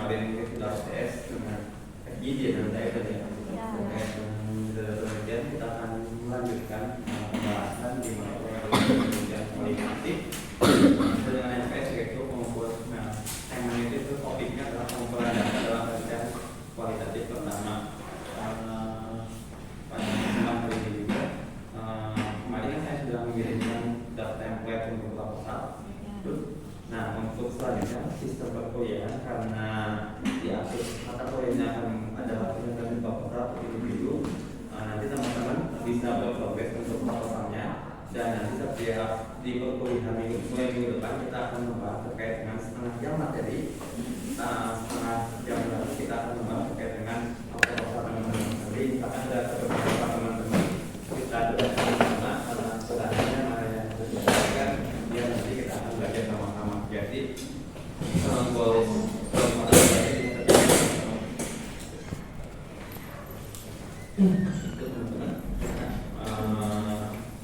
kemarin mungkin sudah tes dengan FGD dan saya tadi terkait dengan penelitian kita akan melanjutkan pembahasan di mana penelitian kualitatif dengan NPS yaitu pengumpulan temanya itu topiknya adalah pengumpulan data dalam penelitian kualitatif pertama. Pada kesempatan kali ini juga kemarin kan saya sudah mengirimkan data template untuk proposal. Nah, untuk selanjutnya sistem perkuliahan karena diatur mata kuliahnya akan adalah penyelesaian proposal individu. Nanti teman-teman bisa berprogres untuk proposalnya dan nanti setiap di perkuliahan mulai minggu depan kita akan membahas terkait dengan setengah jam materi. Setengah jam lalu kita akan membahas terkait dengan proposal teman-teman. Nanti akan ada beberapa teman-teman kita bersama karena setelahnya mana yang dijelaskan dia nanti kita akan belajar sama-sama. Jadi boleh teman-teman.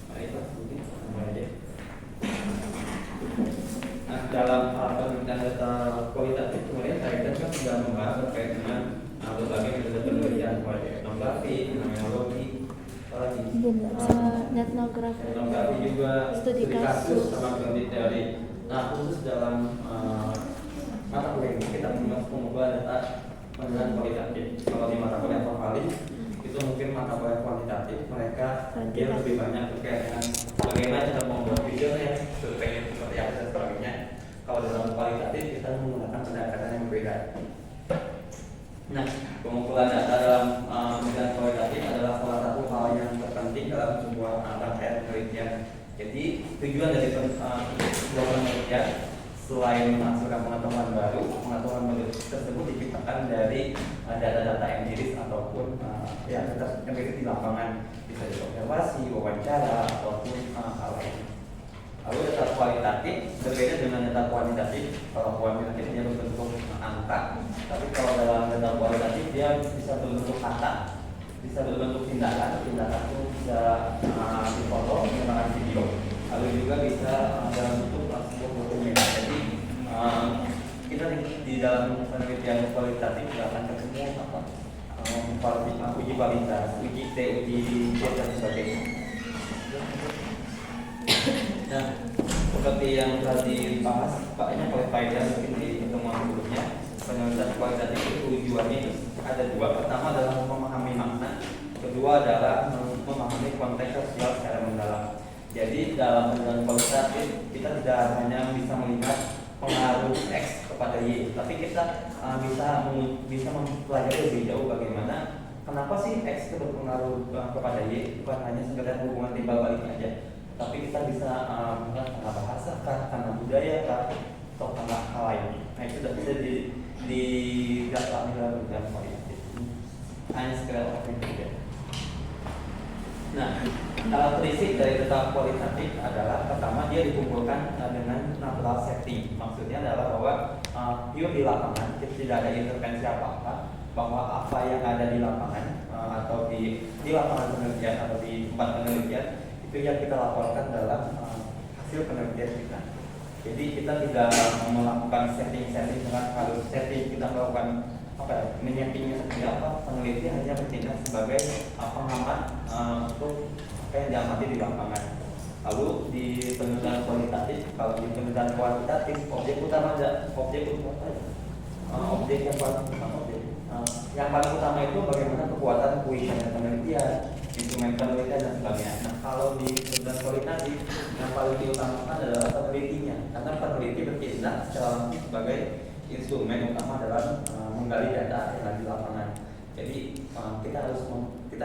Baiklah mungkin sampai aja. Dalam hal penelitian data kualitatif kemudian saya kan sudah membahas terkait dengan berbagai metode penelitian etnografi, fenomenologi, etnografi juga studi kasus sama studi teori. Nah, khusus dalam mata kuliah ini kita membahas pengumpulan data penelitian kualitatif. Kalau di mata kuliah formalis itu mungkin mata kuliah kuantitatif mereka dia lebih banyak terkait dengan bagaimana cara membuat videonya, surveinya seperti apa dan sebagainya. Kalau dalam kualitatif kita menggunakan pendekatan yang berbeda. Nah, pengumpulan data dalam penelitian kualitatif adalah salah satu hal yang terpenting dalam sebuah rangkaian penelitian. Jadi tujuan dari sebuah penelitian selain menghasilkan pengetahuan baru tersebut diciptakan dari data-data empiris ataupun data empiris di lapangan, bisa dari observasi, wawancara ataupun hal lain. Lalu data kualitatif berbeda dengan data kuantitatif. Kalau kuantitatif dia berbentuk angka, tapi kalau dalam data kualitatif dia bisa berbentuk kata, bisa berbentuk tindakan itu bisa difoto menggunakan video, lalu juga bisa dalam bentuk sebuah dokumen. Jadi kita di dalam penelitian kualitatif tidak akan ketemu uji kualitas, uji T, uji C dan sebagainya. Nah, seperti yang telah dibahas pakainya oleh Faida mungkin di pertemuan sebelumnya, penelitian kualitatif itu tujuannya ada dua. Pertama adalah memahami makna, kedua adalah memahami konteks sosial secara mendalam. Jadi dalam penelitian kualitatif kita tidak hanya bisa melihat pengaruh X kepada Y, tapi kita bisa mempelajari lebih jauh bagaimana kenapa sih X itu berpengaruh kepada Y, bukan hanya sekedar hubungan timbal balik aja, tapi kita bisa melihat karena bahasa kah, karena budaya kah, atau karena hal lain. Nah, itu sudah bisa didalami dalam penelitian kualitatif. Hanya sekedar opini. Nah, prinsip dari data kualitatif adalah pertama dia dikumpulkan dengan natural setting. Maksudnya adalah bahwa pure di lapangan tidak ada intervensi apa-apa, bahwa apa yang ada di lapangan atau di lapangan penelitian atau di tempat penelitian itu yang kita laporkan dalam hasil penelitian kita. Jadi kita tidak melakukan setting dengan harus setting, kita melakukan menyampingnya seperti apa. Peneliti hanya bertindak sebagai pengamat untuk apa yang diamati di lapangan. Lalu di penelitian kualitatif, kalau di penelitian kuantitatif objek utama yang paling utama itu bagaimana kekuatan kuesioner penelitian, instrumen penelitian dan sebagainya. Nah, kalau di penelitian kualitatif yang paling diutamakan adalah penelitinya, karena peneliti bertindak secara langsung sebagai instrumen utama dalam menggali data yang ada di lapangan. Jadi kita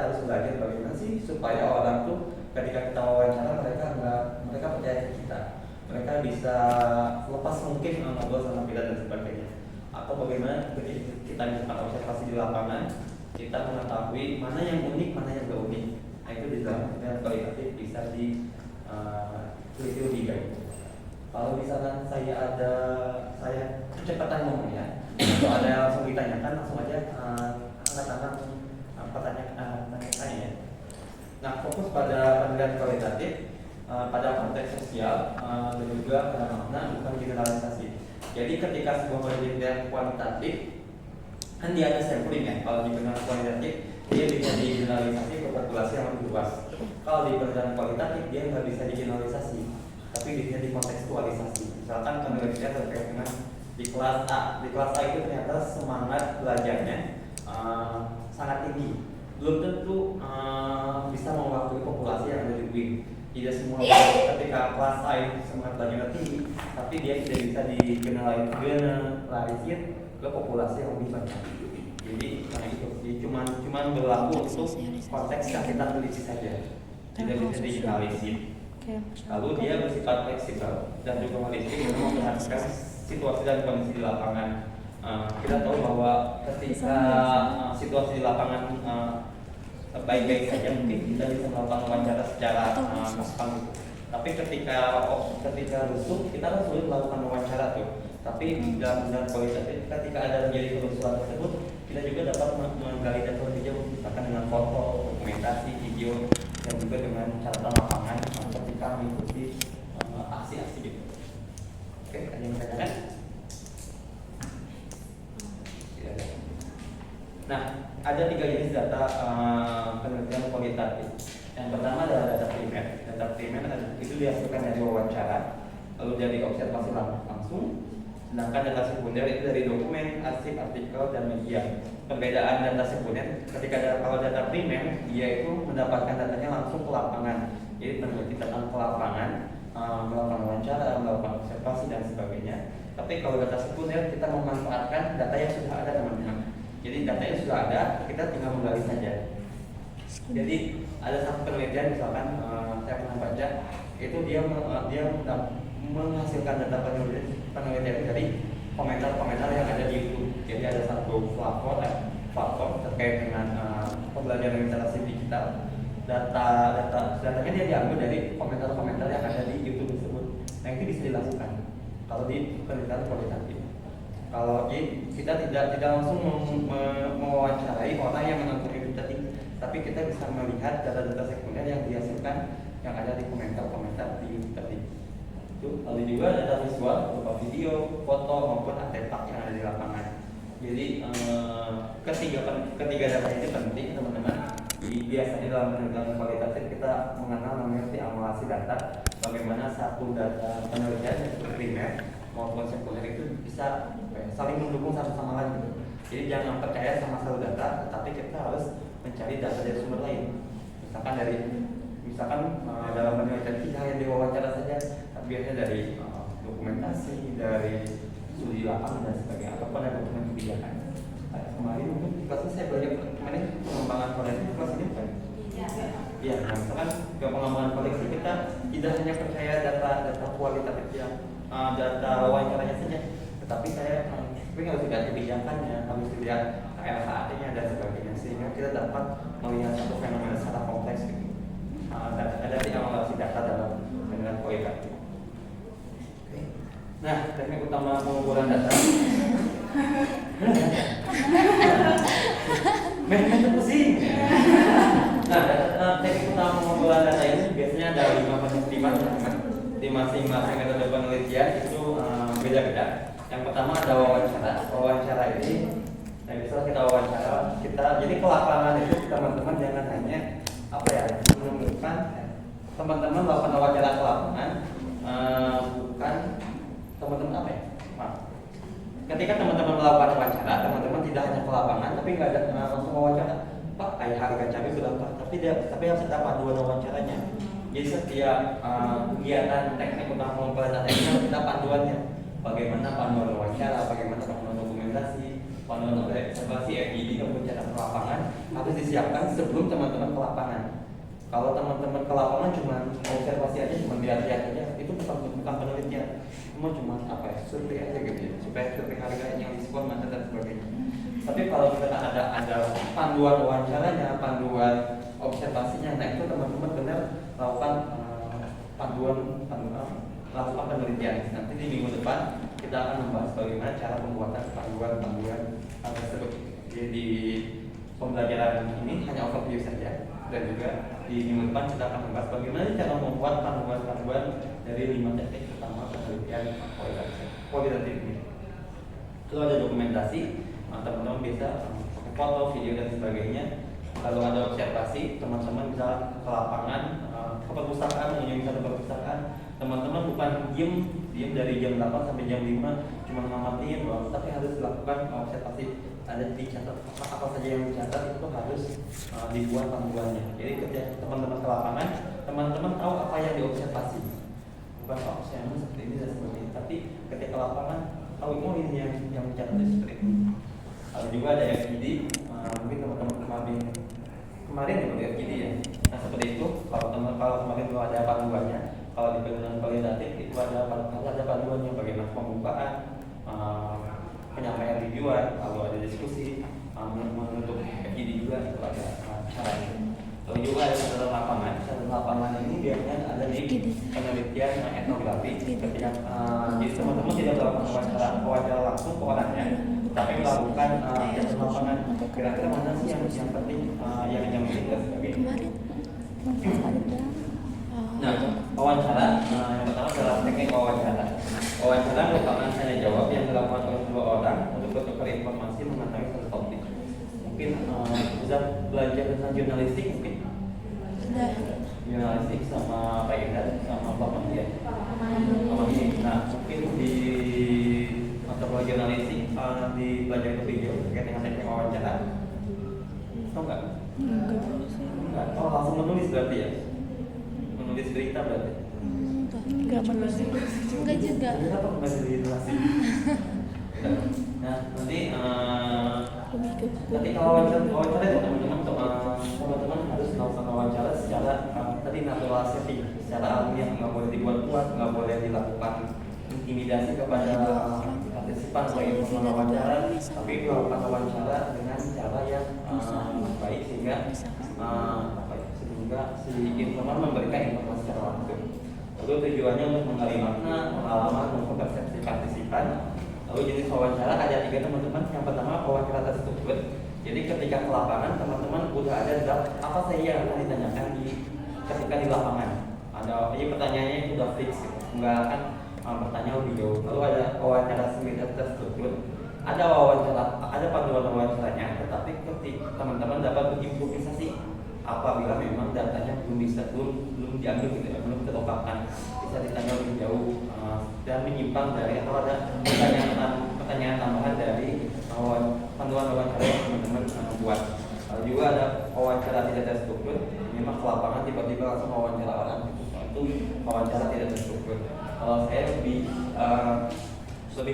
harus belajar bagaimana sih supaya orang tuh ketika kita wawancara mereka percaya ke kita, mereka bisa lepas mungkin ngobrol sama kita dan sebagainya. Atau bagaimana ketika kita misalkan observasi di lapangan, kita mengetahui mana yang unik, mana yang tidak unik. Nah, itu di dalam penelitian kualitatif bisa diteliti lebih baik. Kalau misalkan saya kecepatan ngomongnya, atau ada yang langsung ditanyakan, langsung aja angkat tanya ya. Nah, fokus pada penelitian kualitatif, pada konteks sosial dan juga pada makna, bukan generalisasi. Jadi ketika sebuah penelitian kuantitatif kan dia ada sampling ya. Kalau di penelitian kualitatif dia bisa digeneralisasi ke populasi yang lebih luas. Kalau di penelitian kualitatif dia nggak bisa digeneralisasi, tapi bisa dikontekstualisasi. Misalkan penelitian terkait dengan di kelas A, itu ternyata semangat belajarnya sangat tinggi, belum tentu bisa mewakili populasi yang ada di UIN. Tidak semua ketika kelas A itu semangat belajarnya tinggi, tapi dia tidak bisa digeneralisir ke populasi yang lebih banyak. Jadi karena itu, cuma berlaku untuk konteks yang kita teliti saja, tidak bisa digeneralisir. Lalu dia bersifat fleksibel dan juga holistik untuk memperhatikan situasi dan kondisi di lapangan. Kita tahu bahwa ketika situasi di lapangan baik-baik saja, mungkin kita bisa melakukan wawancara secara gampang gitu. Tapi ketika rusuh, kita kan sulit melakukan wawancara tuh. Tapi dalam kualitatif, ketika ada terjadi kerusuhan tersebut, kita juga dapat menggali data lebih jauh, misalkan dengan foto, dokumentasi, video, dan juga dengan catatan lapangan ketika mengikuti aksi-aksi gitu. Oke, ada yang bertanya? Nah, ada 3 jenis data penelitian kualitatif. Yang pertama adalah data primer. Data primer itu dihasilkan dari wawancara, lalu dari observasi langsung. Sedangkan data sekunder itu dari dokumen, arsip, artikel, dan media. Perbedaan data sekunder, kalau data primer, dia itu mendapatkan datanya langsung ke lapangan. Jadi peneliti datang ke lapangan, melakukan wawancara, melakukan observasi, dan sebagainya. Tapi kalau data sekunder, kita memanfaatkan data yang sudah ada, teman-teman. Jadi datanya sudah ada, kita tinggal menggali saja. Jadi ada satu penelitian, misalkan saya pernah baca, itu dia menghasilkan data penelitian dari komentar-komentar yang ada di YouTube. Jadi ada satu platform terkait dengan pembelajaran literasi digital. Datanya dia diambil dari komentar-komentar yang ada di YouTube tersebut. Nah itu bisa dilakukan kalau di penelitian kualitatif. Kalau kita tidak langsung mewawancarai orang yang menonton YouTube tadi, tapi kita bisa melihat data-data sekunder yang dihasilkan yang ada di komentar-komentar di YouTube tadi. Lalu juga data visual berupa video, foto maupun artefak yang ada di lapangan. Jadi ketiga data ini penting, teman-teman. Biasanya dalam penelitian kualitatif kita mengenal namanya akumulasi data. Bagaimana satu data penelitian yang primer maupun sekunder itu bisa saling mendukung satu sama lain gitu. Jadi jangan percaya sama satu data, tetapi kita harus mencari data dari sumber lain. Misalkan dalam penelitian tidak hanya diwawancara saja, tapi biasanya dari dokumentasi, dari studi lapangan dan sebagainya, ataupun ada dokumen kebijakan. Kemarin mungkin di kelas saya belajar kemarin pengembangan koleksi kelas ini bukan? Iya, nah misalkan ke pengembangan koleksi kita tidak hanya percaya data kualitatif yang data wawancaranya saja, tetapi harus lihat kebijakannya, harus lihat KLHT-nya dan sebagainya, sehingga kita dapat melihat satu fenomena secara kompleks gitu. Ada akumulasi data dalam penelitian kualitatif. Nah, teknik utama pengumpulan data. Itu pusing. Nah, teknik utama pengumpulan data ini biasanya ada 5 di masing-masing metode penelitian itu beda-beda. Yang pertama ada wawancara. Wawancara ini, misalnya kita wawancara, jadi ke lapangan itu teman-teman jangan hanya menunjukkan teman-teman melakukan wawancara ke lapangan, bukan teman-teman ketika teman-teman melakukan wawancara, teman-teman tidak hanya ke lapangan, tapi nggak ada langsung wawancara, Pak, harga cabai berapa? Tapi harus ada panduan wawancaranya. Jadi setiap kegiatan teknik utama pengumpulan data ini harus ada panduannya. Bagaimana panduan wawancara, bagaimana panduan dokumentasi, panduan observasi FID dan wawancara ke lapangan harus disiapkan sebelum teman-teman ke lapangan. Kalau teman-teman ke lapangan cuma observasi aja, cuma lihat-lihat aja, itu bukan penelitian, cuma survei aja gitu ya, supaya survei harga yang diskon mana dan sebagainya. Tapi kalau kita ada panduan wawancaranya, panduan observasinya, nah itu teman-teman benar melakukan melakukan penelitian. Nanti di minggu depan kita akan membahas bagaimana cara pembuatan panduan tersebut. Jadi di pembelajaran ini hanya overview saja, dan juga di minggu depan kita akan membahas bagaimana cara membuat panduan-panduan dari 5 teknik utama penelitian kualitatif ini. Lalu ada dokumentasi. teman-teman bisa pakai foto, video dan sebagainya. Kalau ada observasi, teman-teman bisa ke lapangan, ke perpustakaan, mengunjungi satu perpustakaan. Teman-teman bukan diem dari jam 8 sampai jam 5 cuma ngamatin doang, tapi harus dilakukan observasi. Ada dicatat apa saja yang dicatat itu harus dibuat panduannya. Jadi ketika teman-teman ke lapangan, teman-teman tahu apa yang diobservasi. Bukan saya seperti ini dan sebagainya, tapi ketika ke lapangan tahu ini yang dicatat seperti itu. Lalu juga ada FGD, mungkin teman-teman kemarin seperti FGD ya. Nah seperti itu, kalau kemarin itu ada panduannya. Kalau di penelitian kualitatif itu ada panduannya bagaimana pembukaan, penyampaian tujuan, lalu ada diskusi, menutup FGD juga itu ada caranya. Lalu juga ada catatan lapangan. Catatan lapangan ini biasanya ada di penelitian etnografi. Ketika jadi teman-teman tidak melakukan wawancara langsung ke orangnya, tapi melakukan catatan lapangan. Kira-kira mana sih yang penting, yang penting dan sebagainya. Nah, wawancara yang pertama adalah teknik wawancara. Wawancara merupakan tanya jawab yang dilakukan oleh dua orang untuk bertukar informasi mengenai satu topik. Mungkin bisa belajar tentang jurnalistik mungkin. Jurnalistik sama Pak Ida sama Pak Mandi ya. Nah, mungkin di mata pelajaran jurnalistik di pelajaran video terkait dengan teknik wawancara. Tahu nggak? Enggak. Oh, langsung menulis berarti ya? Menulis berita berarti? Enggak menulis. Enggak juga. Kenapa menulis jurnalistik? Nah, nanti ketika wawancara itu teman-teman harus melakukan wawancara secara tadi natural setting, secara alamiah, nggak boleh dibuat-buat, nggak boleh dilakukan intimidasi kepada partisipan atau informan wawancara, tapi melakukan wawancara dengan cara yang baik sehingga si informan memberikan informasi secara langsung. Lalu tujuannya untuk menggali makna, pengalaman, maupun persepsi partisipan. Lalu jenis wawancara ada 3 teman-teman. Yang pertama wawancara terstruktur. Jadi ketika ke lapangan teman-teman udah ada draft apa saja yang akan ditanyakan ketika di lapangan. Ada pertanyaannya itu udah fix, gitu. Nggak akan bertanya lebih jauh. Lalu ada wawancara semi terstruktur. Ada panduan wawancaranya, tetapi ketika teman-teman dapat berimprovisasi apabila memang datanya belum diambil gitu ya, belum terungkapkan, bisa ditanya lebih jauh dan menyimpang dari atau ada pertanyaan tambahan dari panduan wawancara yang teman-teman buat. Juga ada wawancara tidak terstruktur, memang ke lapangan tiba-tiba langsung wawancara orang itu wawancara tidak terstruktur. Kalau saya lebih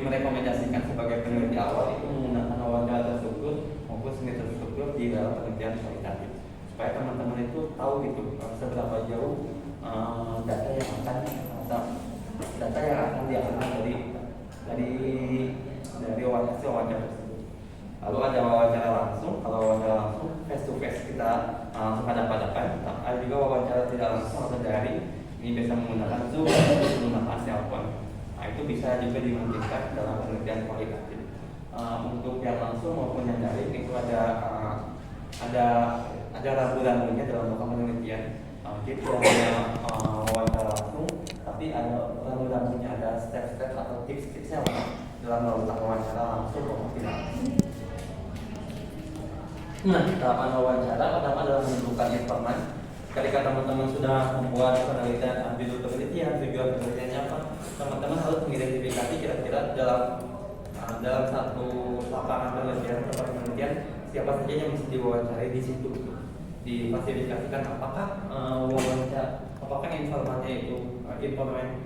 merekomendasikan sebagai peneliti awal itu menggunakan wawancara terstruktur maupun semi terstruktur di dalam penelitian kualitatif, supaya teman-teman itu tahu gitu seberapa jauh data yang akan dihasilkan dari wawancara tersebut. Lalu ada wawancara langsung. Kalau wawancara langsung face to face kita langsung hadapan-hadapan. Ada juga wawancara tidak langsung atau daring. Ini bisa menggunakan Zoom atau menggunakan telepon. Nah, itu bisa juga dimungkinkan dalam penelitian kualitatif. Untuk yang langsung maupun yang daring itu ada rambu-rambunya dalam melakukan penelitian. Jadi hanya wawancara langsung, tapi ada rambu-rambunya, ada step-step atau tips-tipsnya dalam melakukan wawancara langsung maupun tidak. Nah, tahapan wawancara pertama adalah menentukan informan. Ketika teman-teman sudah membuat penelitian, judul penelitian, tujuan penelitiannya apa, teman-teman harus mengidentifikasi kira-kira dalam satu lapangan penelitian atau penelitian siapa saja yang mesti diwawancarai di situ. Diklasifikasikan apakah apakah informannya itu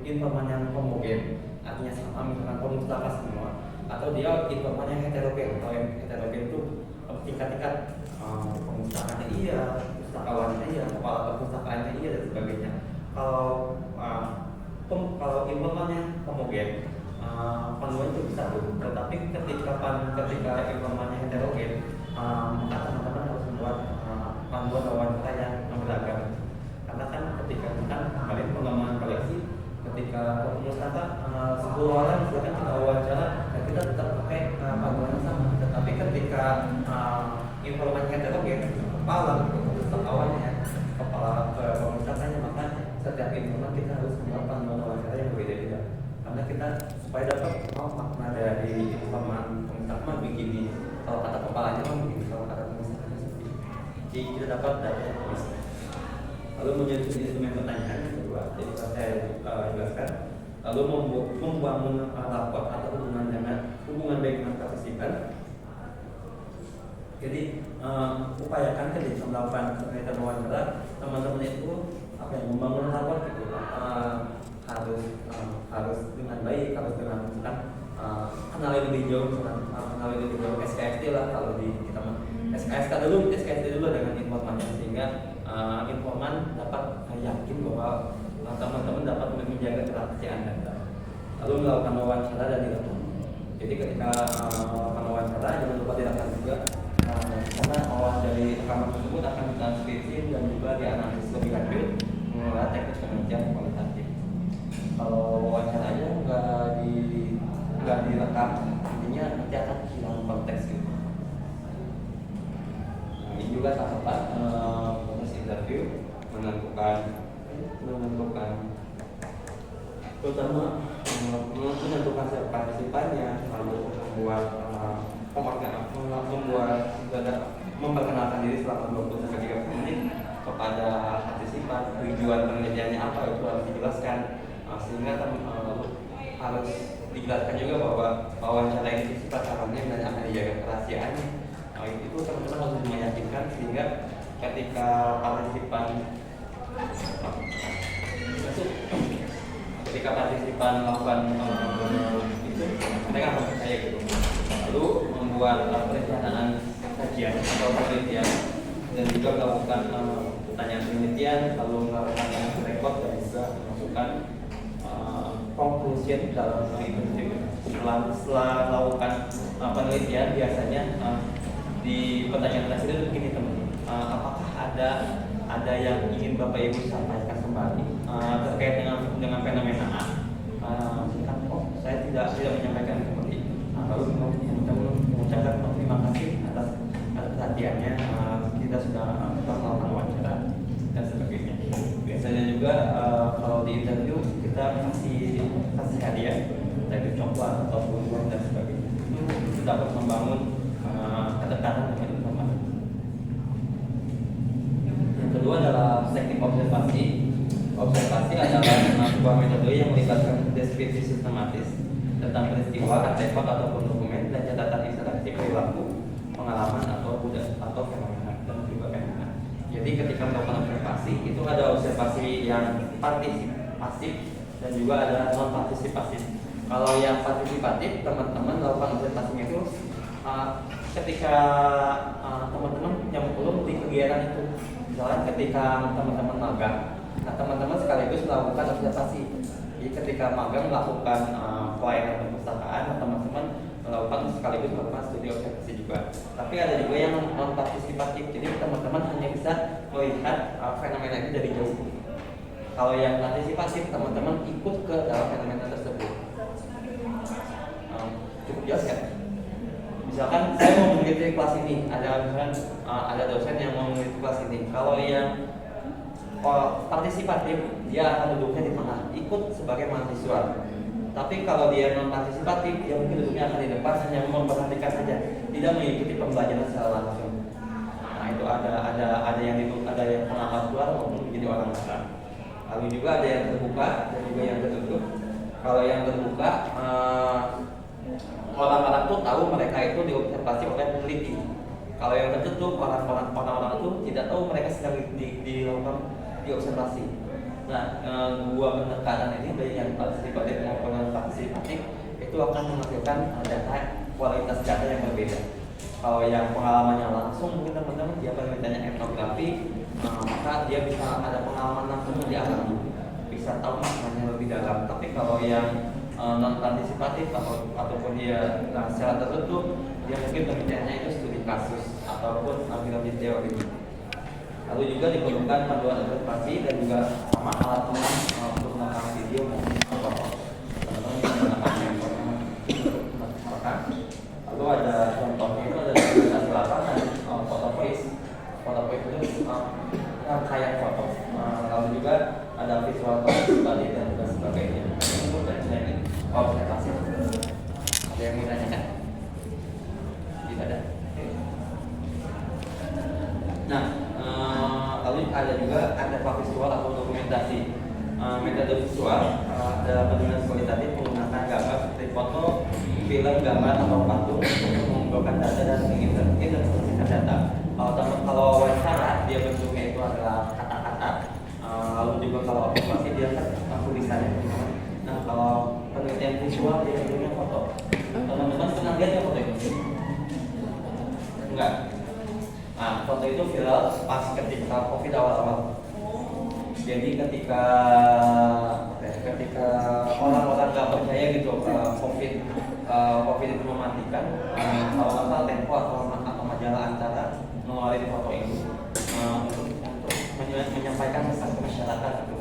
informan yang homogen, artinya sama, misalkan pemustaka semua, atau dia informan yang heterogen. Kalau yang heterogen itu tingkat-tingkat pemustakaannya iya, pustakawannya iya, kepala perpustakaannya iya dan sebagainya. Kalau informannya homogen, panduan itu bisa tuh. Tetapi ketika informannya heterogen, maka teman-teman harus membuat panduan wawancara yang beragam. Karena kan ketika kemarin pengembangan koleksi, ketika pemustaka 10 orang misalkan kita wawancara, dan kita tetap pakai panduan yang sama. Tetapi ketika informasi heterogen, kepala pustakawannya, kepala pemustakanya, maka setiap informan kita harus membuat panduan wawancara yang berbeda-beda. Karena kita supaya dapat makna dari informan pemustaka begini, kalau kepalanya begini kalau ada tulisannya seperti ini. Jadi kita dapat data yang bisa. Lalu menyusun instrumen pertanyaan yang kedua, jadi saya jelaskan. Lalu membangun rapor atau hubungan baik dengan partisipan. Jadi upayakan ketika melakukan kegiatan wawancara, teman-teman itu membangun rapor gitu, harus dengan baik, harus dengan misalkan kenali lebih jauh, kenali lebih jauh SKSD lah kalau di kita SKSD dulu dengan informan, sehingga informan dapat yakin bahwa teman-teman dapat menjaga kerahasiaan data. Lalu melakukan wawancara dan direkam. Jadi ketika melakukan wawancara jangan lupa direkam juga, karena dari rekaman tersebut akan ditranskripsi dan juga dianalisis lebih lanjut mengenai teknis penelitian kualitatif. Kalau wawancaranya nggak direkam, artinya nanti akan hilang konteks gitu. Ini juga catatan proses interview menentukan terutama menentukan siapa partisipannya, lalu memperkenalkan diri selama 20-30 menit kepada partisipan, tujuan penelitiannya apa itu harus dijelaskan, sehingga harus dijelaskan juga bahwa wawancara ini sifat amannya dan akan dijaga kerahasiaannya. Itu teman-teman harus meyakinkan, sehingga ketika partisipan melakukan itu mereka akan percaya gitu. Lalu membuat perencanaan kajian atau penelitian dan juga melakukan pertanyaan penelitian, lalu melakukan rekod dan juga memasukkan conclusion dalam interview. Setelah melakukan penelitian, biasanya di pertanyaan terakhir itu begini teman, apakah ada yang ingin Bapak Ibu sampaikan kembali terkait dengan fenomena A? Saya tidak menyampaikan kembali. Lalu mengucapkan terima kasih atas perhatiannya, kita sudah melakukan wawancara dan sebagainya. Biasanya juga kalau di interview kita kasih hadiah dari coklat atau buah dan sebagainya. Itu dapat membangun kedekatan dengan informan. Yang kedua adalah teknik observasi. Observasi adalah sebuah metode yang melibatkan deskripsi sistematis tentang peristiwa, artefak ataupun dokumen dan catatan interaksi perilaku, pengalaman atau fenomena dan juga fenomena. Jadi ketika melakukan observasi itu ada observasi yang partisipatif dan juga ada non partisipatif. Kalau yang partisipatif, teman-teman melakukan observasinya itu ketika teman-teman nyemplung di kegiatan itu. Misalnya ketika teman-teman magang, nah teman-teman sekaligus melakukan observasi. Jadi ketika magang melakukan pelayanan perpustakaan, teman-teman melakukan sekaligus melakukan studi observasi juga. Tapi ada juga yang non partisipatif, jadi teman-teman hanya bisa melihat fenomena itu dari jauh. Kalau yang partisipatif, teman-teman ikut ke dalam fenomena tersebut. Cukup jelas kan? Misalkan saya mau meneliti kelas ini, ada dosen yang mau meneliti kelas ini. Kalau yang partisipatif, dia akan duduknya di tengah, ikut sebagai mahasiswa. Tapi kalau dia non partisipatif, dia mungkin duduknya akan di depan, hanya memperhatikan saja, tidak mengikuti pembelajaran secara langsung. Nah itu ada yang pengamat luar maupun menjadi orang besar. Lalu juga ada yang terbuka dan juga yang tertutup. Kalau yang terbuka, orang-orang itu tahu mereka itu diobservasi oleh peneliti. Kalau yang tertutup, orang-orang itu tidak tahu mereka sedang dilakukan diobservasi. Nah, dua pendekatan ini baik yang partisipatif maupun non partisipatif itu akan menghasilkan data kualitas data yang berbeda. Kalau yang pengalamannya langsung, mungkin teman-teman dia penelitiannya etnografi, maka dia bisa ada pengalaman langsung di alam, bisa tahu maknanya lebih dalam. Tapi kalau yang non partisipatif ataupun dia secara tertutup, dia mungkin penelitiannya itu studi kasus ataupun filosofi teori. Lalu juga diperlukan panduan observasi dan juga sama alat untuk merekam video maupun foto. Lalu ada contohnya itu ada di lapangan foto voice itu kayak foto. Lalu juga ada visual tadi dan juga sebagainya. Ini observasi. Ada yang mau ditanyakan? Tidak ada. Nah, lalu ada juga visual atau dokumentasi. Metode visual adalah penilaian kualitatif menggunakan gambar seperti foto, film, gambar atau patung untuk mengumpulkan data dan menginterpretasikan data. Kalau wawancara dia bentuknya itu adalah kata-kata, lalu juga kalau observasi dia kan tulisannya. Nah, kalau penelitian visual dia bentuknya foto. Teman-teman pernah lihat ya foto itu? Enggak. Nah, foto itu viral pas ketika COVID awal-awal. Jadi ketika orang-orang nggak percaya gitu COVID itu mematikan, kalau nggak salah Tempo atau majalah Antara ngeluarin foto ini untuk menyampaikan pesan ke masyarakat gitu.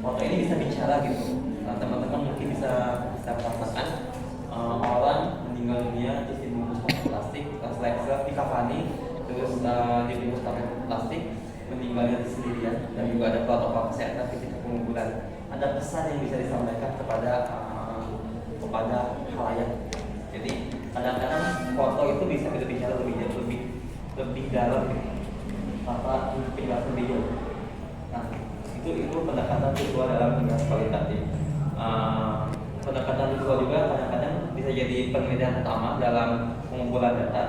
Foto ini bisa bicara gitu. Nah, teman-teman mungkin bisa merasakan orang meninggal dunia terus dibungkus pakai plastik, seleb dikafani, terus dibungkus pakai plastik, meninggalnya sendirian, dan juga ada protokol kesehatan ketika penguburan. Ada pesan yang bisa disampaikan kepada halayak. Jadi kadang-kadang foto itu bisa berbicara lebih dalam tanpa penjelasan video. Nah, itu pendekatan visual dalam penjelasan kualitatif. Pendekatan visual juga kadang-kadang bisa jadi penelitian utama dalam pengumpulan data.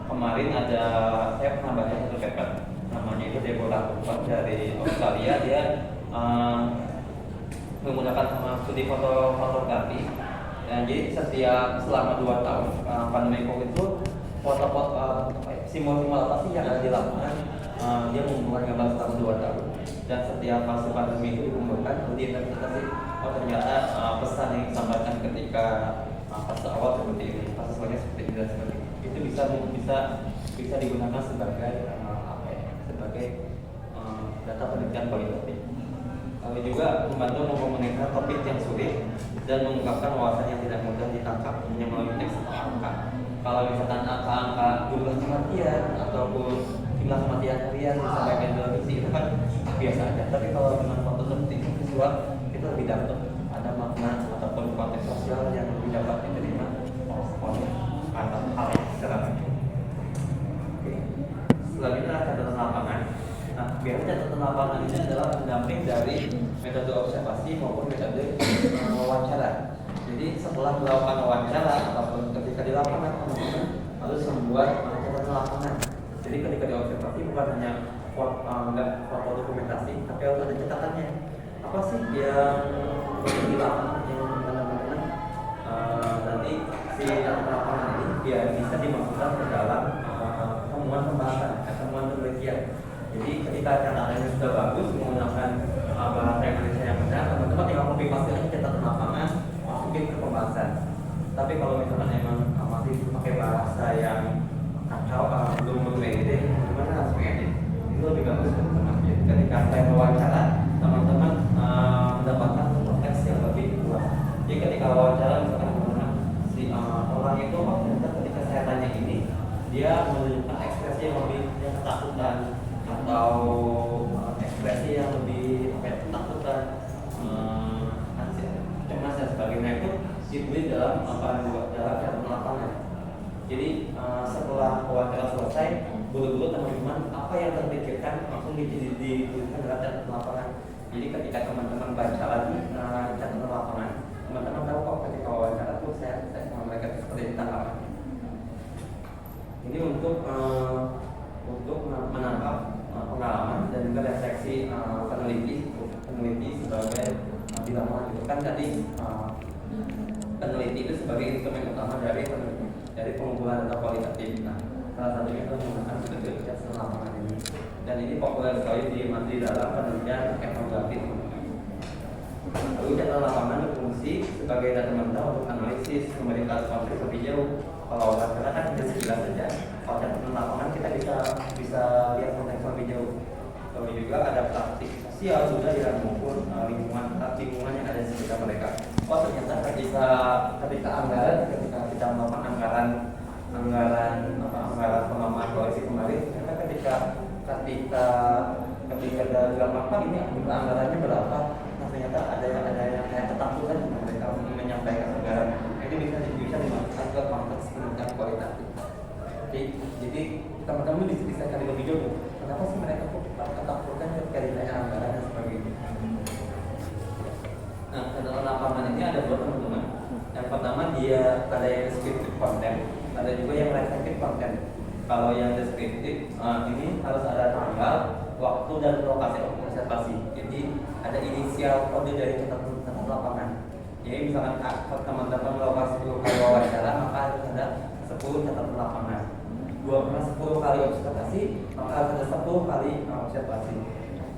Kemarin saya pernah baca satu paper namanya itu Deborah Cooper dari Australia. Dia menggunakan studi fotografi. Jadi selama 2 tahun pandemi COVID itu simbol-simbol apa sih yang ada di lapangan, dia mengumpulkan gambar selama 2 tahun, dan setiap fase pandemi itu dikumpulkan diinterpretasi. Ternyata pesan yang disampaikan ketika fase awal seperti ini, fase selanjutnya seperti ini dan seperti ini. Itu bisa digunakan sebagai data penelitian kualitatif. Lalu juga membantu mengkomunikasikan topik yang sulit dan mengungkapkan wawasan yang tidak mudah ditangkap hanya melalui teks atau angka. Kalau misalkan angka-angka jumlah kematian ataupun jumlah kematian harian disampaikan di televisi itu kan biasa aja. Tapi kalau dengan foto seperti visual itu lebih dapat, ada makna ataupun konteks sosial yang lebih dapat diterima oleh hal secara langsung. Oke. Selanjutnya catatan lapangan. Nah, biasanya catatan lapangan ini adalah pendamping dari metode observasi maupun metode wawancara. Jadi setelah melakukan wawancara ataupun ketika di lapangan, teman-teman harus membuat catatan lapangan. Jadi ketika diobservasi bukan hanya foto dokumentasi, tapi harus ada catatannya. Apa sih yang di lapangan yang teman-teman nanti si catatan lapangan ini biar bisa dimasukkan ke dalam temuan pembahasan, temuan penelitian. Jadi ketika catatannya sudah bagus menggunakan bahasa Indonesia yang benar, teman-teman tinggal copy paste aja catatan lapangan, masukin ke pembahasan. Tapi kalau misalkan emang masih pakai bahasa yang kacau, belum edit, teman-teman harus mengedit. Itu lebih bagus teman-teman. Jadi ketika saya wawancara, teman-teman mendapatkan konteks yang lebih luas. Jadi ketika wawancara misalkan teman-teman si orang itu ternyata ketika saya tanya ini, dia menunjukkan ekspresi yang lebih ketakutan atau ekspresi yang lebih ketakutan, cemas dan sebagainya, itu ditulis dalam catatan lapangan. Jadi setelah wawancara selesai, buru-buru teman-teman apa yang terpikirkan langsung dituliskan dalam catatan lapangan. Jadi ketika teman-teman baca lagi catatan lapangan, teman-teman tahu kok ketika wawancara itu saya sama mereka seperti ditangkap. Ini untuk menangkap pengalaman dan juga refleksi peneliti sebagai di lapangan itu kan tadi peneliti itu sebagai instrumen utama dari pengumpulan data kualitatif. Nah, salah satunya adalah menggunakan metode catatan lapangan ini, dan ini populer sekali di dalam penelitian etnografi. Lalu catatan lapangan berfungsi sebagai data mentah untuk analisis, memberikan konteks lebih jauh. Kalau wawancara kan hanya sekilas saja. Kalau catatan lapangan kita bisa lihat konteks lebih jauh. Lalu juga ada praktik sosial juga yang mengukur lingkungan yang ada di sekitar mereka. Oh, ternyata ketika ketika kita melakukan anggaran pengembangan koalisi kemarin, ternyata ketika dalam apa ini anggarannya berapa, nah ternyata ada yang kayak ketakutan mereka menyampaikan anggaran. Ini bisa dimasukkan ke konteks penelitian kualitatif. Oke, Jadi teman-teman bisa cari lebih jauh. Kenapa sih mereka kok ketakutan ketika ditanya anggaran dan sebagainya? Nah, catatan lapangan ini ada dua teman-teman. Yang pertama dia ada yang descriptive content, ada juga yang reflective content. Kalau yang deskriptif ini harus ada tanggal, waktu dan lokasi observasi. Jadi ada inisial kode dari catatan lapangan. Jadi misalkan teman-teman melakukan 10 kali wawancara, maka harus ada 10 catatan lapangan. 10 kali observasi, maka harus ada 10 kali observasi.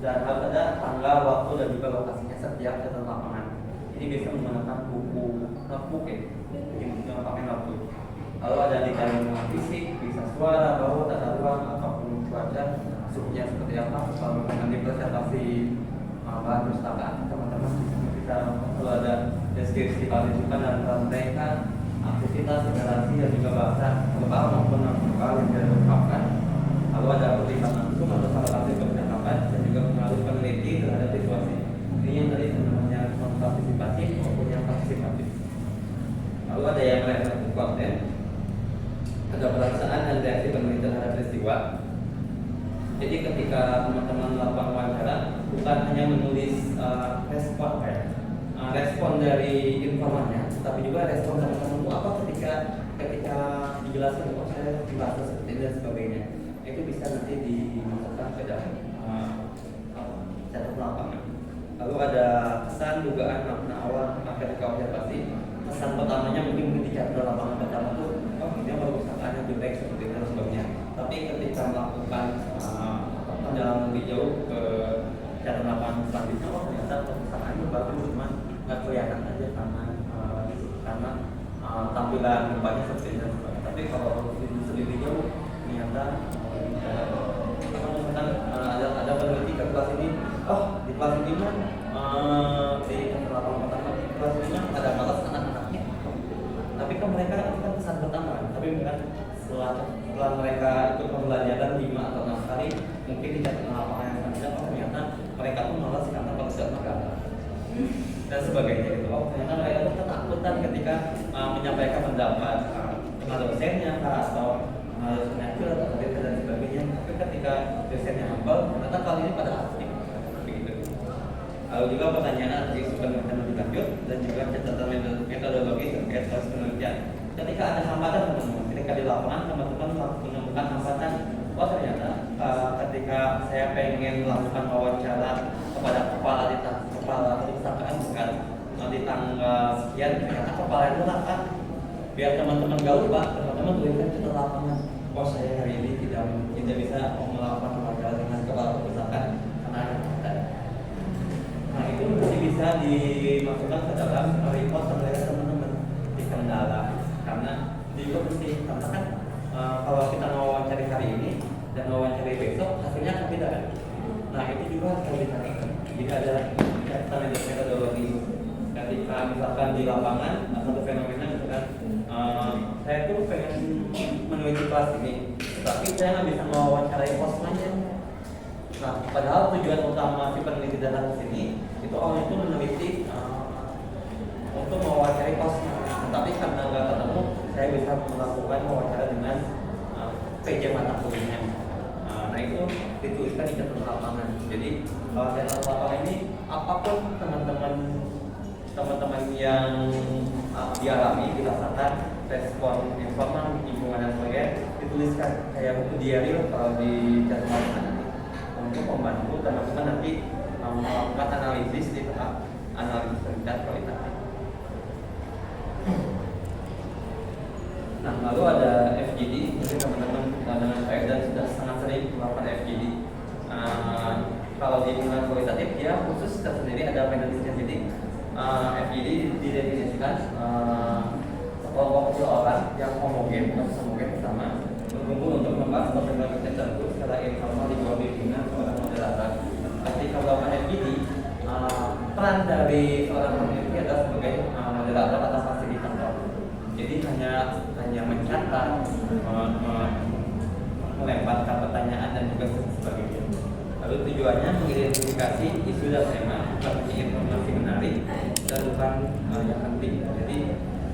Dan harus ada tanggal, waktu dan juga lokasinya setiap catatan lapangan. Ini bisa menggunakan buku notebook ya, yang pakai notebook. Lalu ada detail fisik, bisa suara, bau, tata ruang, ataupun cuaca, suhunya seperti apa. Kalau nanti presentasi bahan perpustakaan, teman-teman bisa kalau ada deskripsi kehidupan dan mereka, aktivitas, interaksi dan juga bahasa verbal maupun non verbal yang tidak diungkapkan. Lalu ada pertimbangan langsung atau salah satu percakapan dan juga pengaruh peneliti terhadap situasi. Ini yang tadi namanya non partisipatif maupun yang partisipatif. Lalu ada yang reflective content, ada perasaan dan reaksi peneliti terhadap peristiwa. Jadi ketika teman-teman melakukan wawancara, bukan hanya menulis respon dari informannya, tapi juga respon teman-teman itu apa ketika dijelaskan kok saya dibahas seperti ini dan sebagainya. Itu bisa nanti dimasukkan ke dalam catatan lapangan. Lalu ada kesan, dugaan, makna awal ketika observasi. Kesan pertamanya mungkin di catatan lapangan pertama itu, dia perpustakaan yang jelek seperti itu dan sebagainya. Tapi ketika melakukan dalam lebih jauh ke catatan lapangan selanjutnya, ternyata perpustakaan itu bagus, cuma nggak kelihatan aja karena tampilan depannya seperti itu. Tapi kalau lebih jauh, ternyata ada peneliti ke kelas ini, di kelas ini kan di catatan lapangan pertama di kelas ini ada malas anak-anaknya. Tapi kan mereka itu kan pesan pertama, tapi bukan setelah mereka ikut pembelajaran 5 atau 6 kali, mungkin di catatan lapangan yang selanjutnya, ternyata mereka pun malas karena pada saat magang dan sebagainya itu. Ternyata mereka tuh ketakutan ketika menyampaikan pendapat ke dosennya atau dosennya atau dan sebagainya. Tapi ketika dosennya humble, ternyata kali ini pada aktif begitu. Lalu juga pertanyaan penelitian lebih lanjut dan juga catatan metodologi terkait proses penelitian. Ketika ada hambatan teman-teman, ketika di lapangan teman-teman menemukan hambatan, ternyata ketika saya pengen melakukan wawancara kepada kepala perpustakaan bukan di tanggal sekian, ternyata kepala itu kan biar teman-teman gak lupa, teman-teman tuliskan catatan lapangan. Saya hari ini tidak bisa melakukan wawancara dengan kepala perpustakaan karena ada hambatan. Nah itu masih bisa dimasukkan ke dalam report terkait teman-teman di kendala. Karena juga mesti, karena kan kalau kita wawancari hari ini dan wawancari besok hasilnya akan beda kan. Nah itu juga harus dicari. Jika ada catatan metodologi ketika misalkan di lapangan atau fenomena misalkan saya tuh pengen meneliti kelas ini, tapi saya nggak bisa mewawancarai pos lainnya. Nah padahal tujuan utama si peneliti datang ke sini itu orang itu meneliti untuk mewawancari posnya. Tapi karena nggak ketemu, saya bisa melakukan wawancara dengan PJ mata kuliahnya. Nah itu dituliskan di catatan lapangan. Jadi catatan lapangan ini apapun teman-teman yang dialami, dirasakan, respon informan, lingkungan dan sebagainya, dituliskan kayak buku diary kalau di catatan lapangan nanti untuk membantu teman-teman nanti melakukan analisis di tahap analisis tingkat kualitatif. Nah, lalu ada FGD, mungkin teman-teman dengan saya dan sudah sangat sering melakukan FGD. Kalau di lingkungan kualitatif, dia khusus tersendiri ada penelitian. Jadi FGD didefinisikan sekelompok kecil orang yang homogen sama berkumpul untuk membahas topik-topik tertentu secara informal di bawah bimbingan seorang moderator. Ketika melakukan FGD, peran dari seorang peneliti adalah sebagai moderator atau fasilitator. Jadi hanya mencatat, melemparkan pertanyaan dan juga sebagainya. Lalu tujuannya mengidentifikasi isu dan tema seperti informasi menarik dan bukan yang penting. Jadi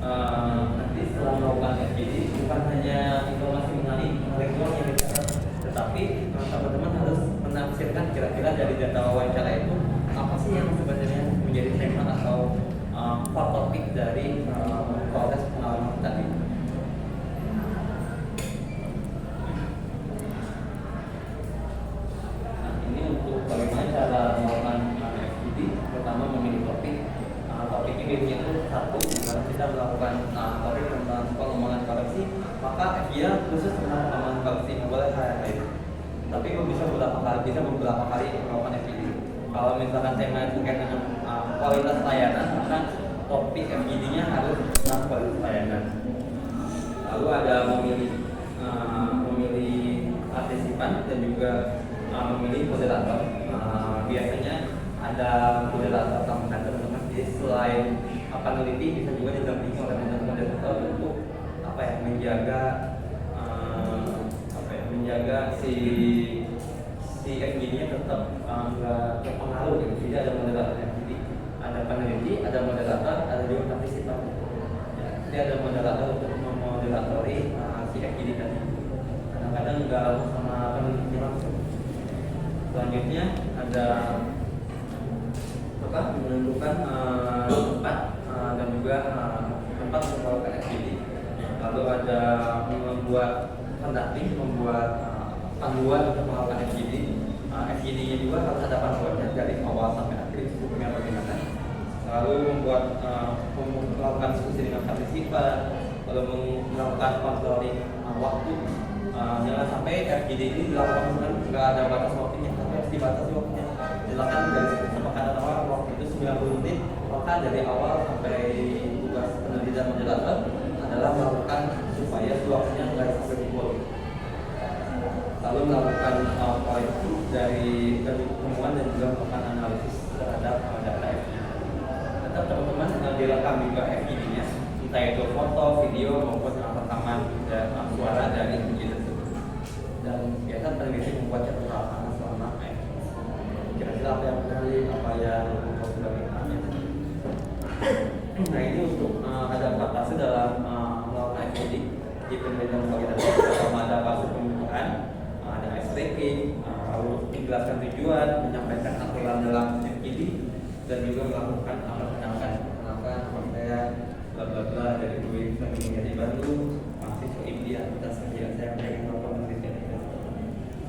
nanti setelah melakukan FGD bukan hanya informasi menarik doang yang dicatat, tetapi teman-teman harus menafsirkan kira-kira dari data wawancara itu apa sih yang sebenarnya menjadi tema atau core topik dari proses pengalaman tadi. Nah, ini untuk bagaimana cara melakukan FGD. Pertama memilih topik. Topik ini itu satu, dimana kita melakukan topik tentang pengembangan koleksi, maka FGD khusus tentang pengembangan koleksi, boleh saya lain. Tapi bisa beberapa kali melakukan FGD. Kalau misalkan tema itu terkait dengan kualitas layanan, maka topik FGD-nya harus tentang kualitas layanan. Lalu ada memilih partisipan dan juga memilih moderator. Biasanya ada moderator tambahan teman-teman. Jadi selain peneliti bisa juga didampingi oleh moderator untuk menjaga si FGD-nya tetap nggak terpengaruh gitu. Jadi ada moderator FGD, ada peneliti, ada moderator, ada juga partisipan. Ya, jadi ada moderator untuk memoderatori si FGD tadi. Kadang-kadang nggak harus sama penelitinya langsung. Selanjutnya ada menentukan tempat dan juga tempat untuk melakukan FGD. Lalu ada membuat pendamping, membuat panduan untuk melakukan FGD. FGD-nya juga harus ada panduannya dari awal sampai akhir strukturnya bagaimana. Lalu melakukan diskusi dengan partisipan, lalu melakukan controlling waktu. Jangan sampai FGD ini dilakukan nggak ada batas waktunya, tapi harus dibatasi waktunya. Silakan dari kesepakatan awal waktu itu 90 menit, maka dari awal sampai tugas peneliti dan moderator adalah melakukan supaya waktunya nggak sampai pukul. Lalu melakukan koreksi dari temuan dan juga melakukan analisis terhadap data FGD. Tetap teman-teman direkam juga FGD-nya, entah itu foto, video maupun rekaman dan suara dari FGD tersebut. Dan biasa peneliti membuat catatan selama kira-kira apa yang menarik, apa yang sebagainya. Nah, ini untuk ada 4 fase dalam melakukan FGD di penelitian kualitas. Pertama ada fase pembukaan, ada ice breaking, lalu menjelaskan tujuan, menyampaikan aturan dalam FGD, dan juga melakukan perkenalkan saya bla bla bla dari UIN dari Bandung, mahasiswa India, kita saya pengen melakukan penelitian ini.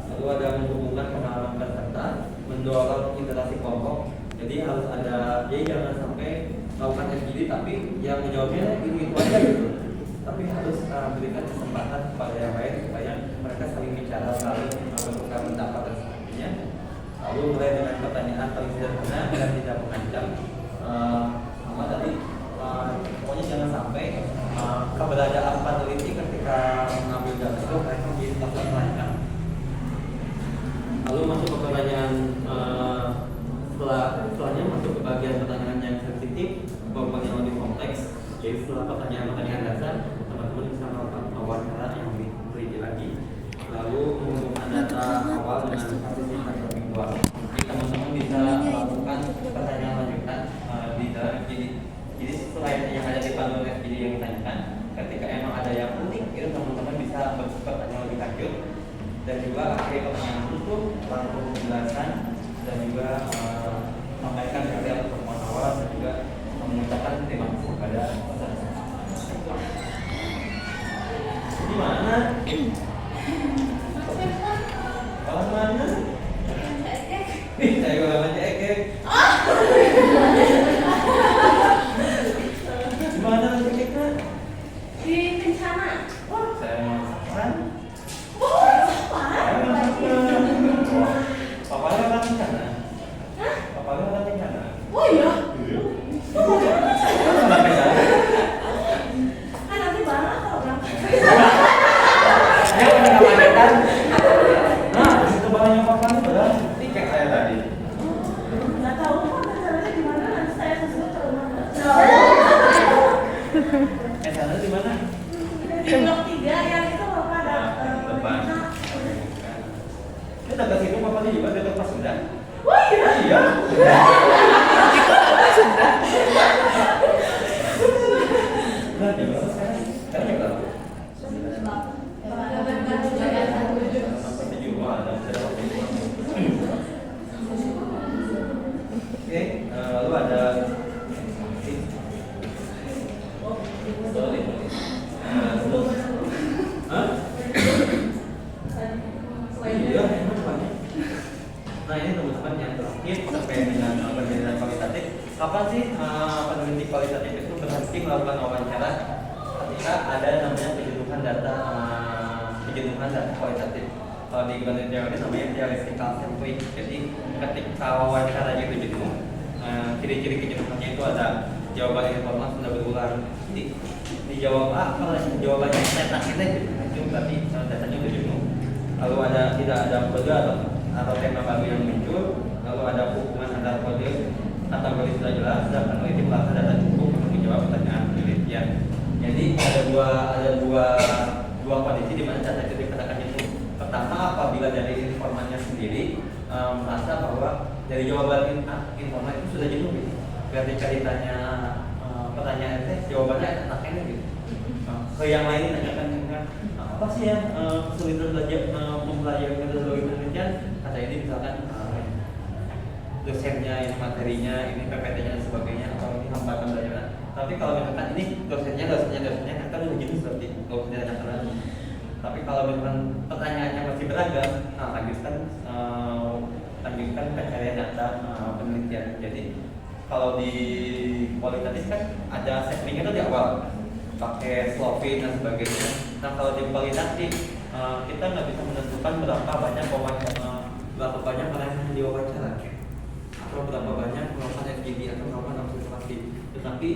Lalu ada menghubungkan pengalaman peserta, mendorong interaksi kelompok. Jadi harus ada, jadi jangan sampai melakukan FGD tapi yang menjawabnya itu aja gitu. Tapi harus berikan kesempatan kepada yang lain supaya mereka saling bicara, saling bertukar pendapat dan sebagainya. Lalu mulai dengan pertanyaan paling sederhana dan tidak mengancam. Sama tadi, pokoknya jangan sampai keberadaan peneliti ketika mengambil data itu mereka menjadi takut melancang. Lalu masuk ke pertanyaan setelahnya masuk ke bagian pertanyaan yang sensitif, yang lebih kompleks. Jadi setelah pertanyaan dasar, teman-teman bisa melakukan wawancara yang lebih teliti lagi. Lalu mengumpulkan data awal dengan partisipan lebih luas. Jadi teman-teman bisa melakukan pertanyaan lanjutan di dalam FGD. Jadi selain yang ada di panel FGD yang ditanyakan, ketika emang ada yang unik, itu teman-teman bisa bertanya lebih lanjut. Dan juga akhirnya pertanyaan tutup, langsung penjelasan dan juga sampaikan hasil pertemuan awal dan juga mengucapkan terima kasih kepada peserta. Di mana? Kalau mana? Nih, saya juga baca ekek. Di mana nanti ekeknya? Di Kencana. Saya masakan. Papanya orang Kencana. Papanya orang Kencana. Oh iya. Kan nanti bareng kalau berangkat. Ya udah nggak kan? Nah, itu barangnya papanya sudah tiket saya tadi. Nggak tahu kan rencananya di mana, nanti saya susul ke rumah. Sana di mana? Di blok 3 yang itu bapak ada. Depan. Ini dekat situ papanya juga dekat Pasundan. Oh iya. Iya. Nah, ini teman-teman yang terakhir terkait dengan penelitian kualitatif. Kapan sih peneliti kualitatif itu berhenti melakukan wawancara? Ketika ada namanya penjenuhan data kualitatif. Kalau di penelitian teori namanya theoretical sampling. Jadi ketika wawancaranya itu jenuh, ciri-ciri kejenuhannya itu ada jawaban informal sudah berulang. Jadi dijawab A, kalau jawabannya tetak itu berarti datanya udah jenuh. Lalu tidak ada kode atau tema baru yang muncul, lalu ada hubungan antar kode atau kode sudah jelas, dan peneliti merasa data cukup untuk menjawab pertanyaan penelitian. Jadi ada dua kondisi di mana data itu dikatakan jenuh. Pertama, apabila dari informannya sendiri merasa bahwa dari jawaban informan itu sudah jenuh gitu. Ketika ditanya pertanyaan jawabannya enak-enak gitu. Ke yang lain tanyakan apa sih ya kesulitan belajar mempelajari metodologi penelitian, kata ini misalkan dosennya, ini materinya, ini PPT-nya dan sebagainya, atau ini hambatan belajar. Tapi kalau misalkan ini dosennya kan udah jenuh seperti kalau tidak ada lagi. Tapi kalau misalkan pertanyaannya masih beragam, lanjutkan pencarian data penelitian. Jadi kalau di kualitatif kan ada settingnya itu di awal, pakai Slovin dan sebagainya. Nah kalau di kualitatif kita nggak bisa menentukan berapa banyak orang yang diwawancara atau berapa banyak melakukan FGD atau melakukan observasi. Tetapi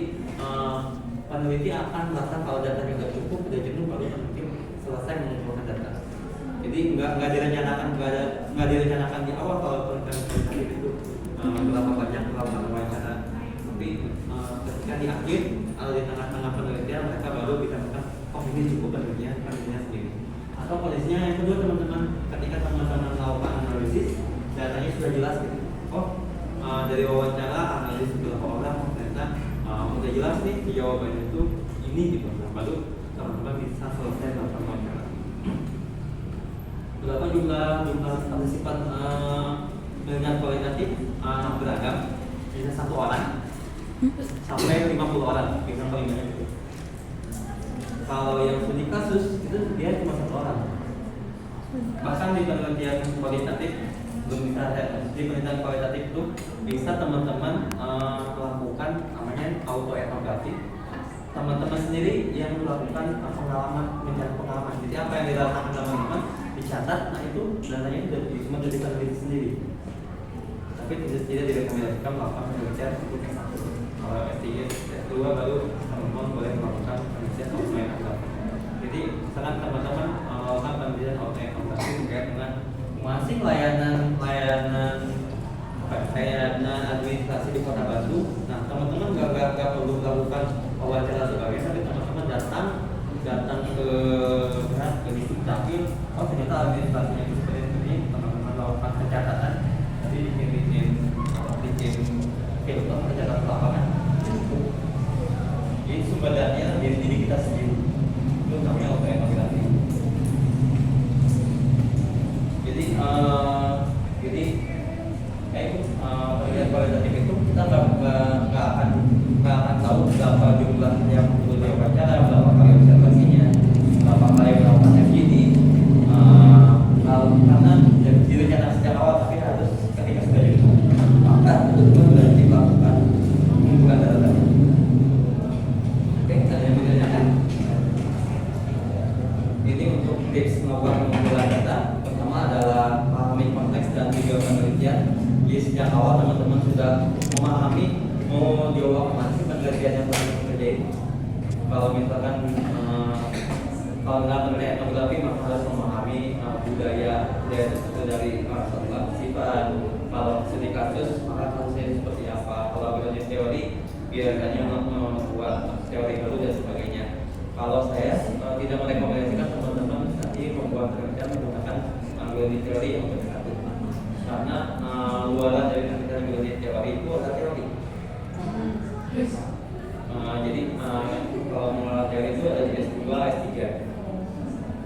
peneliti akan merasa kalau datanya sudah cukup, sudah jenuh, baru mungkin selesai mengumpulkan data. Jadi nggak direncanakan di awal kalau penelitian itu berapa banyak melakukan wawancara. Tapi ketika di akhir atau di tengah-tengah penelitian mereka baru bisa mengatakan, oh ini cukup penelitian sendiri. Atau kondisinya yang kedua teman-teman, ketika teman-teman melakukan analisis, datanya sudah jelas gitu. Oh dari wawancara analisis beberapa orang ternyata udah jelas nih jawabannya itu ini gitu. Baru teman-teman bisa selesai melakukan wawancara. Berapa jumlah partisipan dengan kualitatif beragam, bisa 1 orang sampai 50 orang, bisa paling banyak itu. Kalau yang studi kasus itu dia cuma 1 orang. Bahkan di penelitian kualitatif belum bisa, di penelitian kualitatif itu bisa teman-teman melakukan namanya autoetnografi. Teman-teman sendiri yang melakukan mencari pengalaman. Jadi apa yang dirasakan teman-teman dicatat, nah itu datanya itu cuma dari peneliti sendiri. Tapi tidak direkomendasikan melakukan penelitian untuk S1. Kalau S3, S2 baru teman-teman boleh melakukan penelitian autoetnografi. Jadi misalkan teman-teman melakukan penelitian autoetnografi terkait dengan masih layanan administrasi di Kota Batu. Nah teman-teman nggak perlu melakukan wawancara sebagainya, tapi teman-teman datang ke Dukcapil, oh ternyata administrasinya itu seperti ini, teman-teman melakukan pencatatan, jadi bikin filter pencatatan lapangan. Jadi sumber datanya dari diri kita sendiri, itu namanya autoetnografi. Jadi penelitian kualitatif itu kita nggak akan tahu berapa jumlah yang perlu diwawancara, berapa kali observasinya, berapa kali melakukan FGD, karena direncanakan sejak awal, tapi harus ketika sudah jadi maka betul-betul berarti melakukan pengumpulan data. Oke, ada yang ditanyakan? Ini untuk tips melakukan pengumpulan data. Pertama adalah pahami konteks dan tujuan penelitian. Jadi sejak awal teman-teman sudah memahami mau jawab apa sih penelitian yang perlu dikerjain. Kalau misalkan kalau dalam penelitian etnografi maka harus memahami budaya itu dari satu sifat. Kalau studi kasus maka kasusnya seperti apa. Kalau belajar teori biasanya membuat teori baru dan sebagainya. Kalau saya tidak merekomendasikan teman-teman nanti membuat penelitian menggunakan biologi teori yang berdekatan, karena luaran dari penelitian biologi teori itu adalah teori. Jadi kalau mengelola teori itu ada di S2, S3.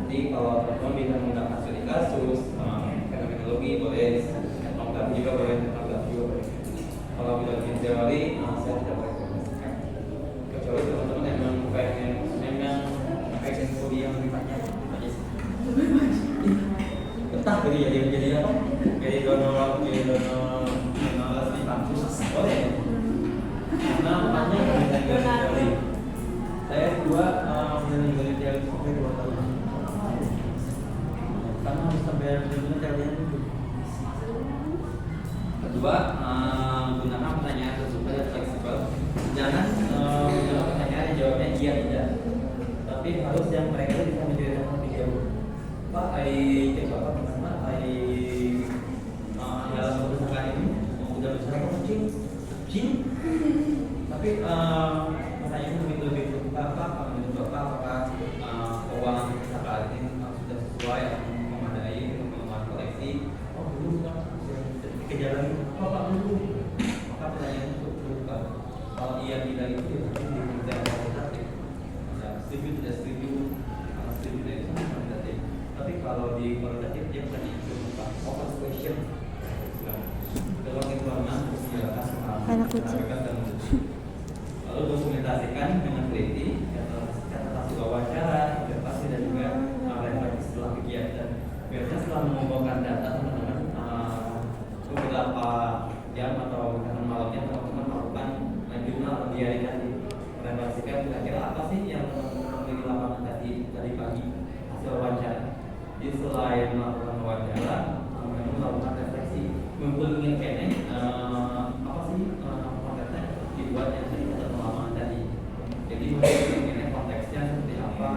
Jadi kalau teman-teman bisa menggunakan studi kasus, fenomenologi boleh, etnografi juga boleh, etnografi juga boleh. Kalau biologi teori, saya tidak merekomendasikan. Kecuali teman-teman memang pengen kuliah yang lebih banyak. Betah jadi apa? Jadi donor di kampus boleh. Karena makanya dari saya dua menjalani teori sampai 2 tahun. Karena harus sampai benar-benar teorinya dulu. Kedua, gunakan pertanyaan terbuka dan fleksibel. Jangan gunakan pertanyaan yang jawabnya iya tidak. Tapi harus yang mereka bisa menceritakan lebih jauh. Pak, coba apa pertama? Dalam perusahaan ini udah besar apa kecil? Kecil. Tapi pertanyaan lebih terbuka apa? Menurut Bapak apakah keuangan kita saat ini sudah sesuai atau memadai untuk pengembangan koleksi? Oh belum Pak. Kejar lagi. Bapak belum. Maka pertanyaan itu terbuka. Kalau iya tidak itu ya nanti diminta kualitatif. Setuju tidak setuju? Kalau setuju tidak itu kualitatif. Tapi kalau di kualitatif dia bukan terbuka. Open question. Kalau itu aman, silakan Anak kucing. Lalu dokumentasikan dengan teliti catatan wawancara, observasi dan juga refleksi setelah kegiatan. Biasanya setelah mengumpulkan data teman-teman beberapa jam atau malamnya teman-teman melakukan jurnal atau diary tadi, merefleksikan kira-kira apa sih yang teman-teman di lapangan tadi pagi hasil wawancara. Jadi selain melakukan wawancara, teman-teman melakukan refleksi, mengingat apa sih konteksnya dibuat yang tadi atau pengalaman tadi. Jadi mungkin konteksnya seperti apa,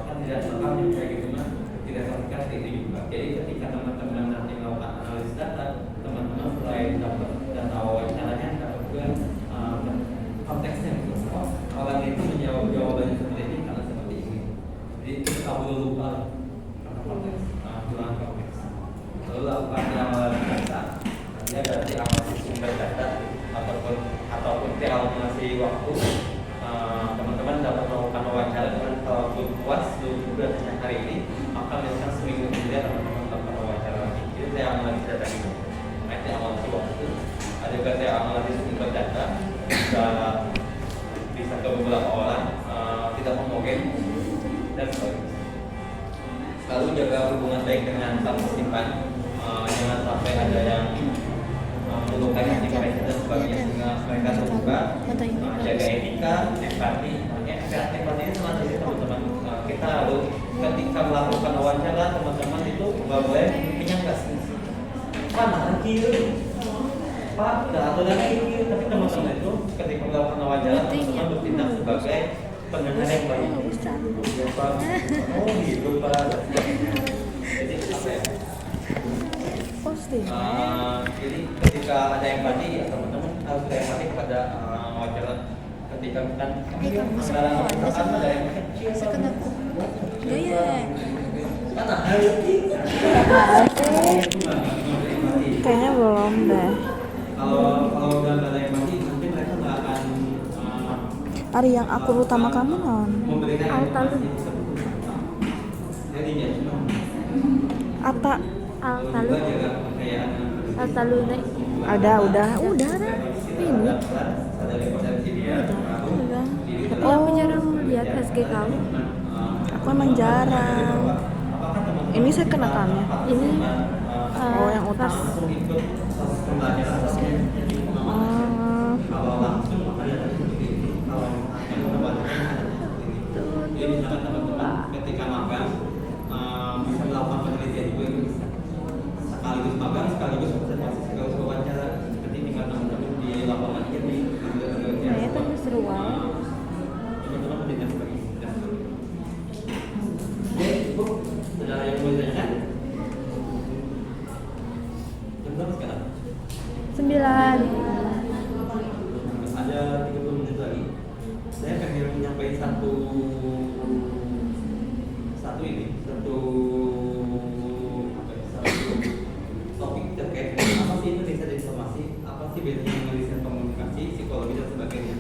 kan tidak lengkap juga gitu mah direfleksikan seperti itu juga. Jadi ketika teman-teman nanti melakukan analisis data, teman-teman selain dapat data wawancaranya dapat juga konteksnya gitu. Oh, orang itu menjawab jawabannya seperti ini karena seperti ini. Jadi kita perlu lupa karena konteks, hilang konteks. Lalu lakukan pengamatan data. Artinya berarti amati sumber data ataupun alokasi waktu. Teman-teman dapat melakukan wawancara dengan kalau belum puas belum datanya hari ini, maka biasanya seminggu kemudian teman-teman melakukan wawancara lagi. Jadi saya analisis data ini. Nanti analisis waktu. Ada juga saya analisis sumber data. Bisa ke beberapa orang, tidak homogen dan sebagainya. Selalu jaga hubungan baik dengan partisipan. Jangan sampai ada yang melukai mereka dan sebagainya sehingga mereka terbuka. Jaga etika, empati. Empati ini sama saja teman-teman. Kita harus ketika melakukan wawancara teman-teman itu nggak boleh menyangka Pak lagi Pak nggak atau lagi tapi teman-teman itu ketika melakukan wawancara teman-teman bertindak sebagai pendengar yang baik. Pak, oh gitu Pak. Jadi apa ya? Jadi ketika ada empati ya teman-teman harus empati kepada wawancara ketika bukan anggaran akan ada yang kecil karena kayaknya belum deh. Kalau udah ada empati nanti mereka nggak akan Ari yang aku utama kamu non memberikan Altalu jadi ya cuma Ata Altalu Altalu nih ada udah ini Tapi aku jarang lihat SG kamu. aku emang jarang ini saya kenakannya Ini yang utama jadi teman-teman ketika magang bisa melakukan penelitian juga itu bisa sekaligus magang sekaligus observasi sekaligus wawancara seperti tinggal teman-teman di lapangan ini kayaknya tuh seru banget. teman-teman penelitian seperti ini. Oke, Bu, sudah ada yang mau ditanyakan? Jam berapa sekarang? 9. Ada 30 menit lagi. Saya pengen menyampaikan satu topik terkait apa sih itu riset informasi, apa sih bedanya riset komunikasi, psikologi dan sebagainya.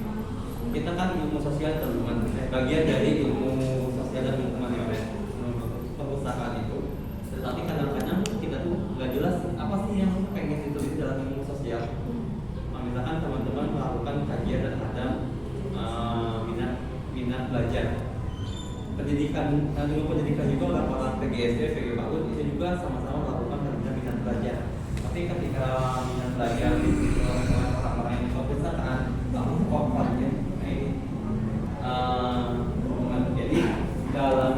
Kita kan ilmu sosial teman-teman, bagian dari ilmu sosial dan lingkungan ya, perpustakaan itu. Tetapi kadang-kadang kita tuh nggak jelas apa sih yang pengen ditulis dalam ilmu sosial. Misalkan teman-teman melakukan kajian terhadap minat belajar. Pendidikan, ilmu pendidikan juga orang-orang PGSD, PG PAUD itu juga sama-sama melakukan pelajaran. Tapi ketika minat belajar orang-orang yang perpustakaan, kamu kok ya, jadi dalam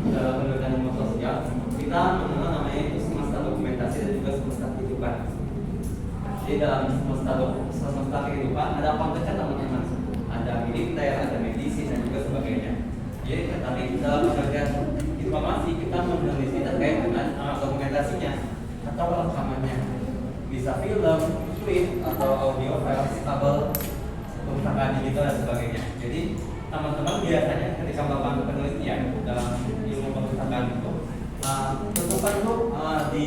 penelitian ilmu sosial kita mengenal namanya itu semesta dokumentasi dan juga semesta kehidupan. Jadi dalam semesta kehidupan ada apa saja teman-teman? Ada militer, ada medisi dan juga sebagainya. Jadi tetapi dalam penelitian informasi kita meneliti terkait dengan dokumentasinya atau rekamannya, bisa film, tweet atau audio file, kabel, perpustakaan digital dan sebagainya. Jadi teman-teman biasanya ketika melakukan penelitian dalam ilmu perpustakaan itu tentukan dulu di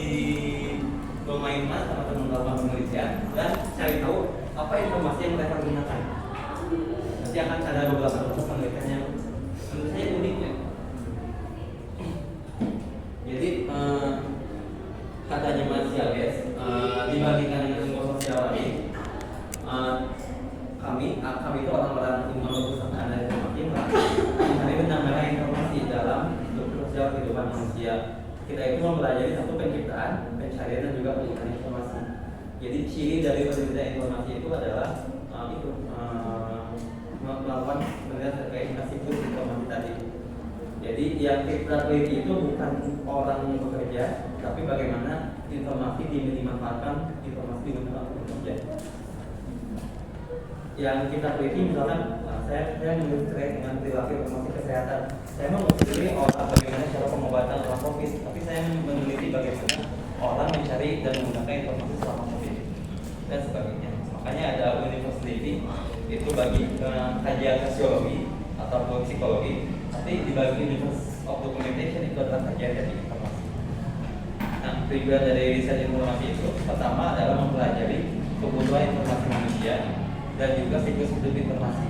domain mana teman-teman melakukan penelitian dan cari tahu apa informasi yang mereka gunakan. Nanti akan ada beberapa contoh penelitian yang menurut saya unik ya. Jadi katanya Mas Yales, dibandingkan dengan ilmu sosial lain, kami itu orang-orang ilmu perpustakaan dan informasi mencari benang-benang informasi dalam struktur sosial kehidupan manusia. Kita itu mempelajari satu penciptaan, pencarian dan juga penggunaan informasi. Jadi ciri dari penelitian informasi itu adalah melakukan penelitian terkait siklus informasi tadi. Jadi yang kita teliti itu bukan orang yang bekerja, tapi bagaimana informasi dimanfaatkan, informasi digunakan untuk bekerja. Yang kita teliti misalkan saya menulis terkait dengan perilaku informasi kesehatan. Saya meneliti orang bagaimana cara pengobatan orang COVID, tapi saya meneliti bagaimana orang mencari dan menggunakan informasi selama COVID dan sebagainya. Makanya ada university itu bagi kajian sosiologi ataupun psikologi, tapi dibagi Universe of Documentation itu adalah kajian dari informasi. Nah, tujuan dari riset informasi itu pertama adalah mempelajari kebutuhan informasi manusia dan juga siklus hidup informasi.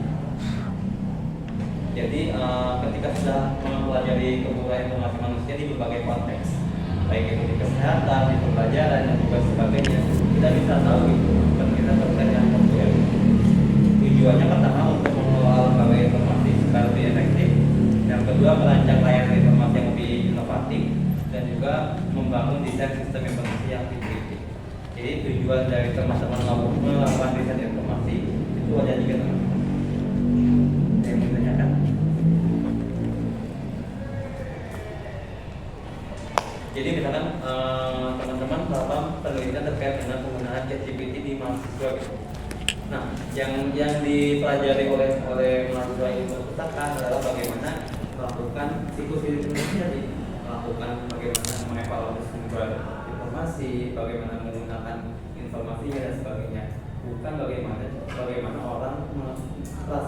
Jadi ketika sudah mempelajari kebutuhan informasi manusia di berbagai konteks, baik itu di kesehatan, di pembelajaran dan juga sebagainya, kita bisa tahu itu penelitian terkait dengan software. Tujuannya pertama untuk mengelola lembaga informasi supaya lebih efektif, yang kedua merancang layanan informasi yang lebih inovatif, dan juga membangun desain sistem informasi yang diteliti. Jadi tujuan dari teman-teman melakukan riset informasi itu ada tiga teman-teman. Saya mau tanyakan. Jadi misalkan teman-teman melakukan penelitian terkait dengan penggunaan ChatGPT di mahasiswa gitu. Nah, yang dipelajari oleh mahasiswa ilmu perpustakaan adalah bagaimana melakukan siklus hidup Indonesia, melakukan bagaimana mengevaluasi sumber informasi, bagaimana menggunakan informasinya dan sebagainya. Bukan bagaimana orang merasa